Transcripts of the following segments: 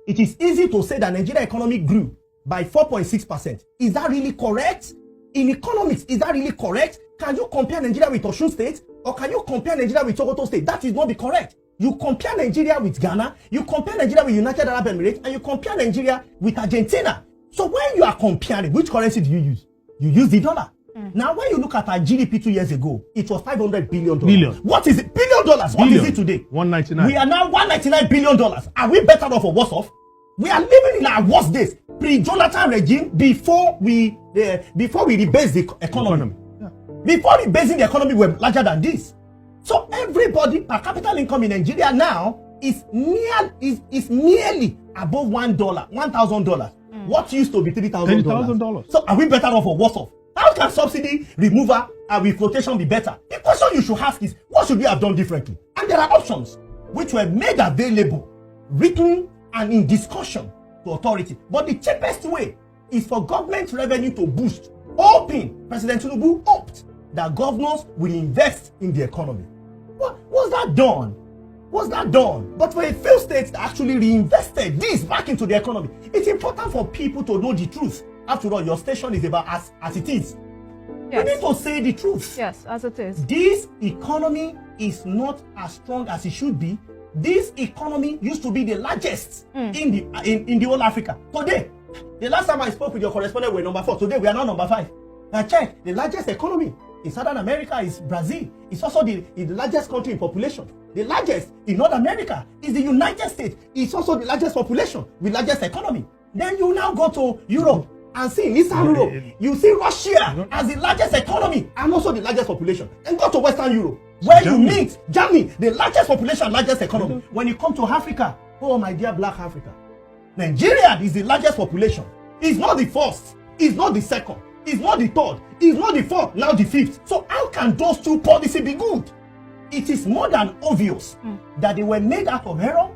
it is easy to say that Nigeria economy grew by 4.6%. Is that really correct? In economics, is that really correct? Can you compare Nigeria with Osun State? Or can you compare Nigeria with Sokoto State? That is not be correct. You compare Nigeria with Ghana, you compare Nigeria with United Arab Emirates, and you compare Nigeria with Argentina. So when you are comparing, which currency do you use? You use the dollar. Now, when you look at our GDP 2 years ago, it was $500 billion. What is it? $1 billion. What is it today? 199. We are now $199 billion. Are we better off or worse off? We are living in our worst days. Pre-Jonathan regime, before we rebase the economy. Yeah. Before rebasing the economy, we're larger than this. So everybody, per capita income in Nigeria now is nearly above $1,000. What used to be $3,000? $10,000. So are we better off or worse off? How can subsidy removal and with flotation be better? The question you should ask is, what should we have done differently? And there are options which were made available, written and in discussion to authority. But the cheapest way is for government revenue to boost, hoping President Tinubu hoped that governors will invest in the economy. Was that done? Was that done? But for a few states that actually reinvested this back into the economy, it's important for people to know the truth. After all, your station is about as it is. Yes. We need to say the truth. Yes, as it is. This economy is not as strong as it should be. This economy used to be the largest in the whole Africa. Today, the last time I spoke with your correspondent, we were number 4. Today, we are now number 5. Now check, the largest economy in Southern America is Brazil. It's also the largest country in population. The largest in North America is the United States. It's also the largest population with largest economy. Then you now go to Europe and see in Eastern Europe, you see Russia as the largest economy and also the largest population. And go to Western Europe, where you meet Germany, the largest population, largest economy. When you come to Africa, oh my dear black Africa, Nigeria is the largest population. It's not the first, it's not the second, it's not the third, it's not the fourth, now the fifth. So how can those two policies be good? It is more than obvious that they were made out of error,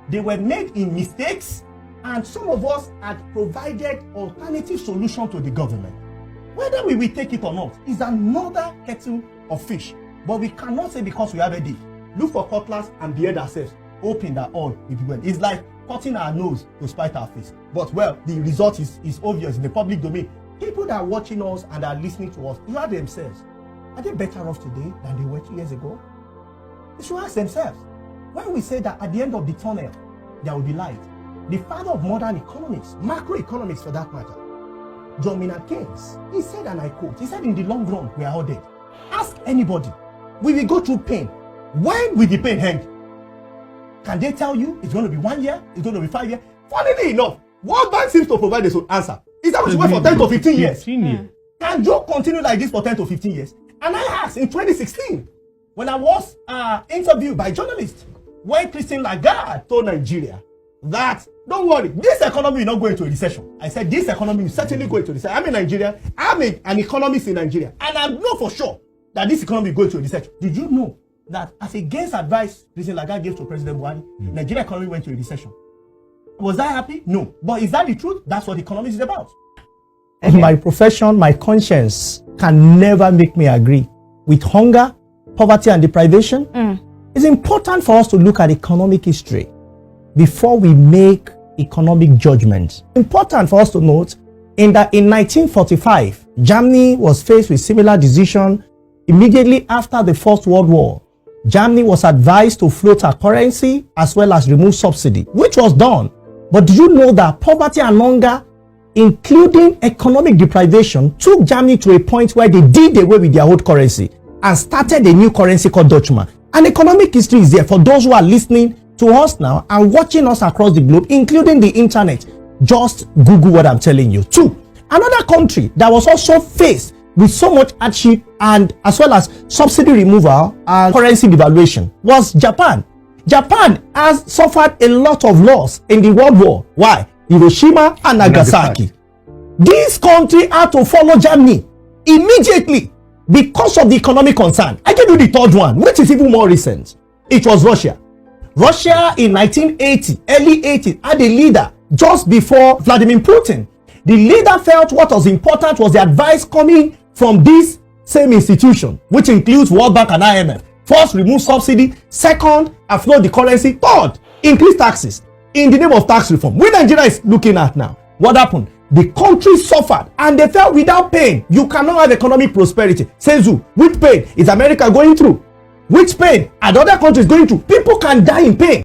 they were made in mistakes, and some of us had provided alternative solution to the government. Whether we will take it or not is another kettle of fish. But we cannot say because we have a deal, look for cutlass and behead ourselves, hoping that all will be well. It's like cutting our nose to spite our face. But well, the result is obvious in the public domain. People that are watching us and are listening to us, you ask themselves, are they better off today than they were 2 years ago? They should ask themselves. When we say that at the end of the tunnel, there will be light, the father of modern economics, macroeconomics for that matter, John Maynard Keynes, he said, and I quote, he said, in the long run, we are all dead. Ask anybody, we will go through pain. When will the pain end? Can they tell you it's going to be 1 year? It's going to be 5 years? Funnily enough, World Bank seems to provide the answer. Is that we should wait for 10 to 15 years? Can you continue like this for 10 to 15 years? And I asked in 2016, when I was interviewed by journalists, when Christine Lagarde told Nigeria that, don't worry, this economy will not go into a recession. I said, this economy will certainly go into a recession. I'm in Nigeria. I'm an economist in Nigeria. And I know for sure that this economy will go into a recession. Did you know that as against advice Christine Lagarde gave to President Buhari, Nigeria economy went into a recession? Was I happy? No. But is that the truth? That's what economics is about. In my profession, my conscience can never make me agree with hunger, poverty, and deprivation. It's important for us to look at economic history before we make economic judgments. Important for us to note in 1945, Germany was faced with similar decision immediately after the First World War. Germany was advised to float a currency as well as remove subsidy, which was done. But do you know that poverty and hunger, including economic deprivation, took Germany to a point where they did away with their old currency and started a new currency called Deutschmark? And economic history is there for those who are listening to us now and watching us across the globe, including the internet. Just Google what I'm telling you. 2, another country that was also faced with so much hardship and as well as subsidy removal and currency devaluation was Japan. Japan has suffered a lot of loss in the World War. Why? Hiroshima and Nagasaki. This country had to follow Germany immediately because of the economic concern. I give you the third one, which is even more recent. It was Russia. Russia in 1980, early 80s, had a leader just before Vladimir Putin. The leader felt what was important was the advice coming from this same institution, which includes World Bank and IMF. First, remove subsidy. Second, float the currency. Third, increase taxes. in the name of tax reform. We Nigeria is looking at now. What happened? The country suffered and they fell without pain. You cannot have economic prosperity. Senzu, which pain is America going through? Which pain are the other countries going through? People can die in pain.